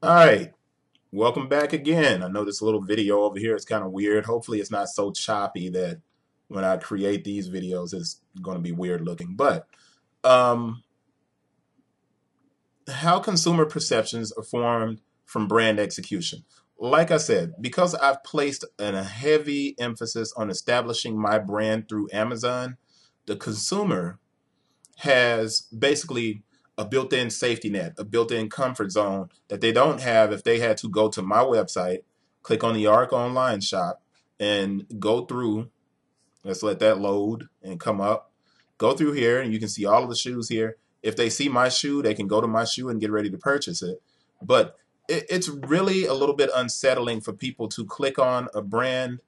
All right, welcome back again. I know this little video over here is kind of weird. Hopefully it's not so choppy that when I create these videos it's going to be weird looking. But um, how consumer perceptions are formed from brand execution. Like I said, because I've placed a heavy emphasis on establishing my brand through Amazon, the consumer has basically a built-in safety net, a built-in comfort zone that they don't have if they had to go to my website, click on the ARC online shop, and go through. Let's let that load and come up. Go through here, and you can see all of the shoes here. If they see my shoe, they can go to my shoe and get ready to purchase it. But it's really a little bit unsettling for people to click on a brand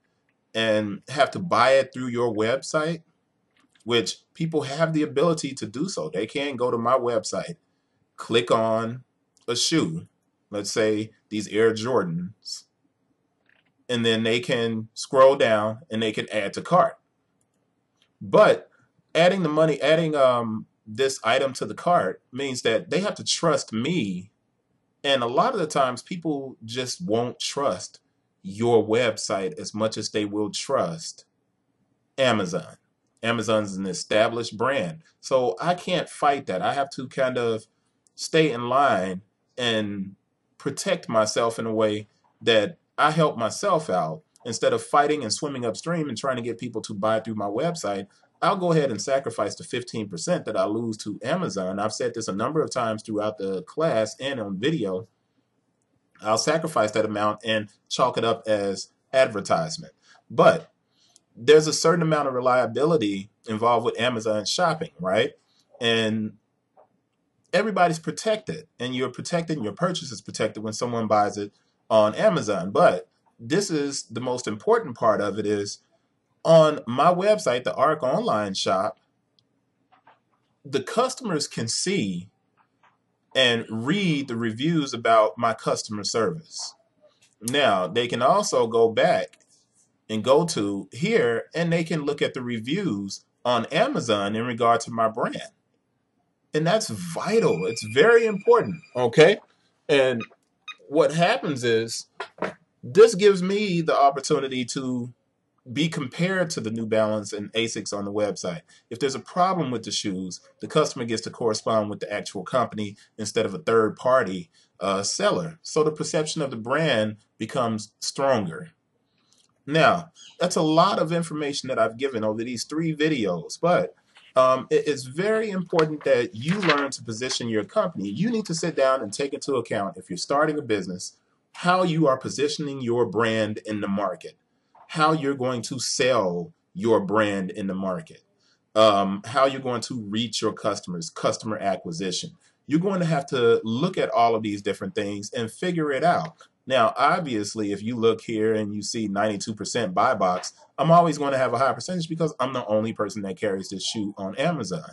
and have to buy it through your website, which people have the ability to do so. They can go to my website, click on a shoe, let's say these Air Jordans, and then they can scroll down and they can add to cart. But adding this item to the cart means that they have to trust me. And a lot of the times people just won't trust your website as much as they will trust Amazon. Amazon's an established brand. So I can't fight that. I have to kind of stay in line and protect myself in a way that I help myself out instead of fighting and swimming upstream and trying to get people to buy through my website. I'll go ahead and sacrifice the 15% that I lose to Amazon. I've said this a number of times throughout the class and on video. I'll sacrifice that amount and chalk it up as advertisement. But there's a certain amount of reliability involved with Amazon shopping, right? And everybody's protected, and you're protected, and your purchase is protected when someone buys it on Amazon. But this is the most important part of it is on my website, the ARC online shop, the customers can see and read the reviews about my customer service. Now, they can also go back and go to here and they can look at the reviews on Amazon in regard to my brand. And that's vital. It's very important. Okay. And what happens is this gives me the opportunity to be compared to the New Balance and Asics on the website. If there's a problem with the shoes, the customer gets to correspond with the actual company instead of a third party seller. So the perception of the brand becomes stronger. Now, that's a lot of information that I've given over these 3 videos, but it's very important that you learn to position your company. You need to sit down and take into account, if you're starting a business, how you are positioning your brand in the market, how you're going to sell your brand in the market, how you're going to reach your customers, customer acquisition. You're going to have to look at all of these different things and figure it out. Now, obviously, if you look here and you see 92% buy box, I'm always going to have a high percentage because I'm the only person that carries this shoe on Amazon.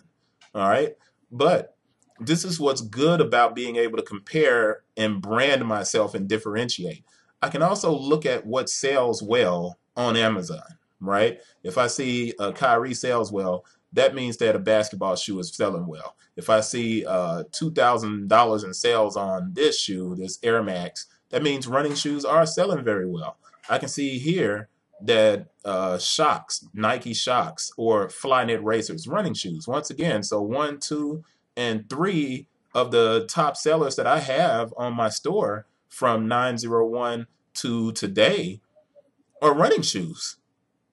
All right. But this is what's good about being able to compare and brand myself and differentiate. I can also look at what sells well on Amazon, right? If I see Kyrie sells well, that means that a basketball shoe is selling well. If I see $2,000 in sales on this shoe, this Air Max, that means running shoes are selling very well. I can see here that Shocks, Nike Shocks, or Flyknit Racers, running shoes. Once again, so 1, 2, and 3 of the top sellers that I have on my store from 901 to today are running shoes.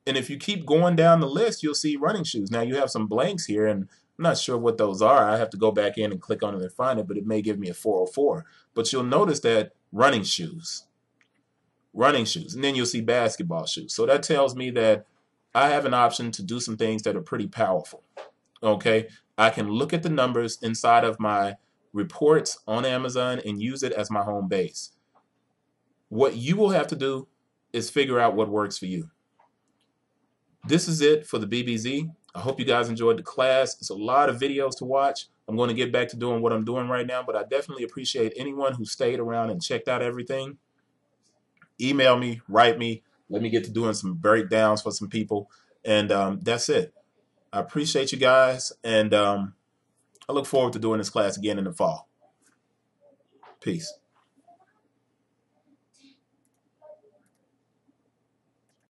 And if you keep going down the list, you'll see running shoes. Now you have some blanks here, and I'm not sure what those are. I have to go back in and click on it and find it, but it may give me a 404. But you'll notice that running shoes, and then you'll see basketball shoes. So that tells me that I have an option to do some things that are pretty powerful. Okay, I can look at the numbers inside of my reports on Amazon and use it as my home base. What you will have to do is figure out what works for you. This is it for the BBZ. I hope you guys enjoyed the class. It's a lot of videos to watch. I'm going to get back to doing what I'm doing right now, but I definitely appreciate anyone who stayed around and checked out everything. Email me, write me, let me get to doing some breakdowns for some people. And that's it. I appreciate you guys, and I look forward to doing this class again in the fall. Peace.